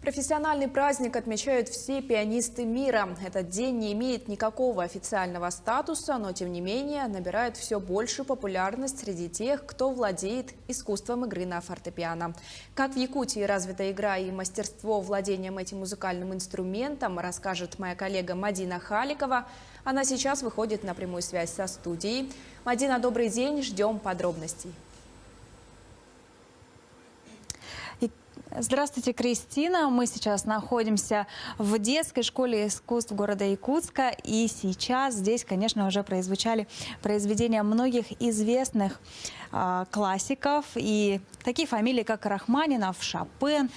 Профессиональный праздник отмечают все пианисты мира. Этот день не имеет никакого официального статуса, но тем не менее набирает все большую популярность среди тех, кто владеет искусством игры на фортепиано. Как в Якутии развита игра и мастерство владением этим музыкальным инструментом, расскажет моя коллега Мадина Халикова. Она сейчас выходит на прямую связь со студией. Мадина, добрый день, ждем подробностей. Здравствуйте, Кристина. Мы сейчас находимся в детской школе искусств города Якутска. И сейчас здесь, конечно, уже прозвучали произведения многих известных классиков. И такие фамилии, как Рахманинов, Шопен,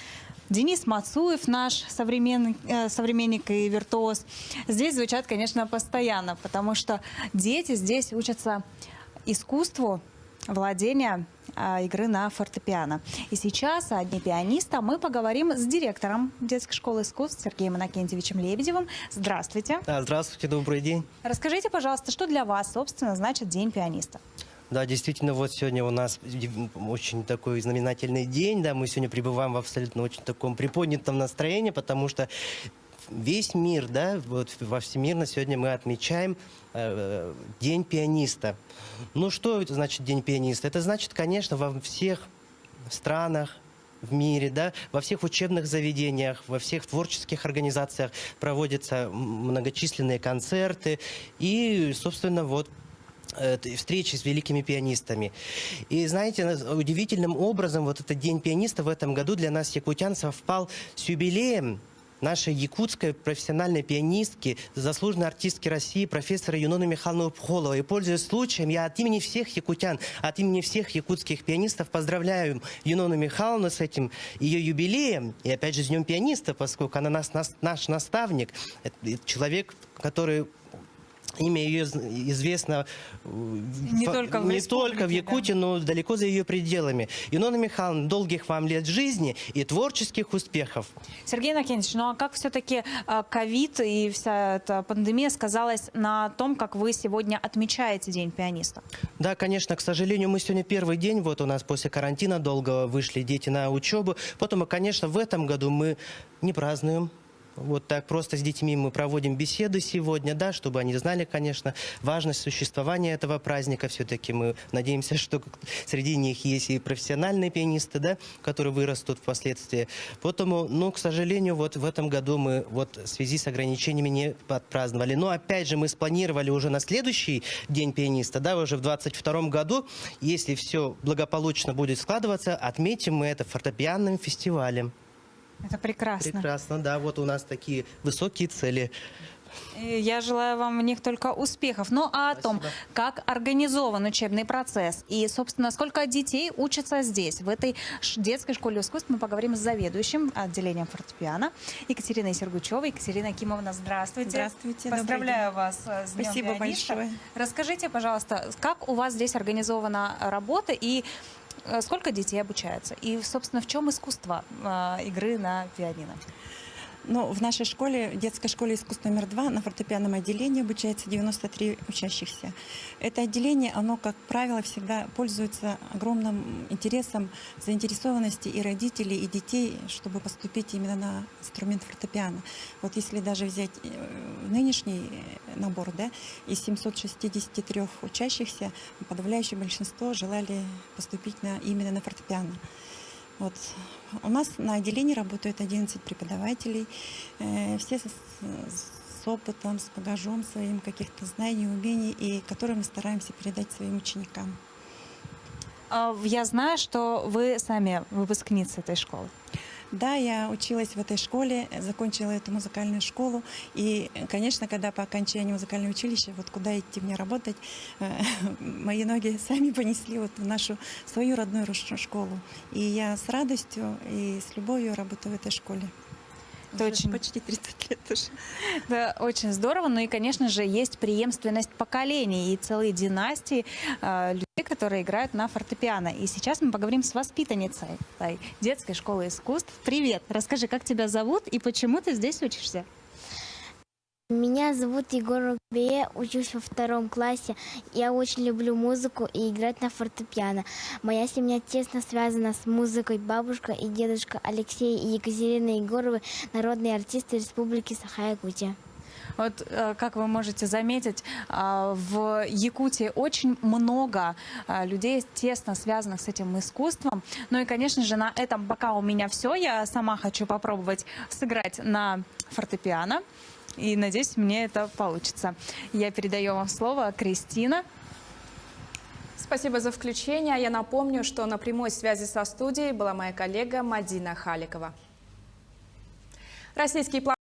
Денис Мацуев, наш современник и виртуоз, здесь звучат, конечно, постоянно, потому что дети здесь учатся искусству владения игры на фортепиано. И сейчас о Дне пианиста мы поговорим с директором детской школы искусств Сергеем Иннокентьевичем Лебедевым. Здравствуйте. Здравствуйте, добрый день. Расскажите, пожалуйста, что для вас, собственно, значит День пианиста? Да, действительно, вот сегодня у нас очень такой знаменательный день. Да, мы сегодня пребываем в абсолютно очень таком приподнятом настроении, потому что весь мир, да, вот во всемирно сегодня мы отмечаем День пианиста. Ну, что это значит День пианиста? Это значит, конечно, во всех странах в мире, да, во всех учебных заведениях, во всех творческих организациях проводятся многочисленные концерты и, собственно, вот встречи с великими пианистами. И знаете, удивительным образом вот этот День пианиста в этом году для нас, якутян, совпал с юбилеем нашей якутской профессиональной пианистки, заслуженной артистки России, профессора Юноны Михайловны Пхоловой. И, пользуясь случаем, я от имени всех якутян, от имени всех якутских пианистов поздравляю Юнону Михайловну с этим ее юбилеем. И опять же с Днем пианиста, поскольку она наш наставник, человек, который... Имя ее известно не только в Якутии, но далеко за ее пределами. Юнона Михайловна, долгих вам лет жизни и творческих успехов. Сергей Иннокентьевич, ну а как все-таки ковид и вся эта пандемия сказалась на том, как вы сегодня отмечаете День пианиста? Да, конечно, к сожалению, мы сегодня первый день, вот у нас после карантина долго вышли дети на учебу. Потом, конечно, в этом году мы не празднуем. Вот так просто с детьми мы проводим беседы сегодня, да, чтобы они знали, конечно, важность существования этого праздника. Все-таки мы надеемся, что среди них есть и профессиональные пианисты, да, которые вырастут впоследствии. Поэтому, ну, к сожалению, вот в этом году мы вот в связи с ограничениями не отпраздновали. Но опять же мы спланировали уже на следующий День пианиста, да, уже в 2022 году. Если все благополучно будет складываться, отметим мы это фортепианным фестивалем. Это прекрасно. Прекрасно, да. Вот у нас такие высокие цели. Я желаю вам в них только успехов. Ну а о том, как организован учебный процесс и, собственно, сколько детей учатся здесь, в этой детской школе искусств, мы поговорим с заведующим отделением фортепиано Екатериной Сергучевой. Екатерина Акимовна, здравствуйте. Здравствуйте. Поздравляю вас с Днем Спасибо пианиста. большое. Расскажите, пожалуйста, как у вас здесь организована работа и сколько детей обучается? И, собственно, в чем искусство игры на пианино? Ну, в нашей школе, детской школе искусств номер 2, на фортепианном отделении обучается 93 учащихся. Это отделение, оно, как правило, всегда пользуется огромным интересом, заинтересованности и родителей, и детей, чтобы поступить именно на инструмент фортепиано. Вот если даже взять нынешний набор, да, из 763 учащихся, подавляющее большинство желали поступить именно на фортепиано. Вот. У нас на отделении работают 11 преподавателей, все с опытом, с багажом своим каких-то знаний, умений, и которые мы стараемся передать своим ученикам. Я знаю, что вы сами выпускница этой школы. Да, я училась в этой школе, закончила эту музыкальную школу. И, конечно, когда по окончании музыкального училища, вот куда идти мне работать, мои ноги сами понесли вот в нашу свою родную школу. И я с радостью и с любовью работаю в этой школе. Это очень... Почти 30 лет уже. Это очень здорово. Ну и, конечно же, есть преемственность поколений и целые династии людей, которые играют на фортепиано. И сейчас мы поговорим с воспитанницей детской школы искусств. Привет! Расскажи, как тебя зовут и почему ты здесь учишься? Меня зовут Егор Рубе, учусь во 2 классе. Я очень люблю музыку и играть на фортепиано. Моя семья тесно связана с музыкой. Бабушка и дедушка Алексей и Екатерина Егоровы – народные артисты Республики Саха-Якутия. Вот, как вы можете заметить, в Якутии очень много людей, тесно связанных с этим искусством. Ну и, конечно же, на этом пока у меня все. Я сама хочу попробовать сыграть на фортепиано. И надеюсь, мне это получится. Я передаю вам слово, Кристина. Спасибо за включение. Я напомню, что на прямой связи со студией была моя коллега Мадина Халикова. Российский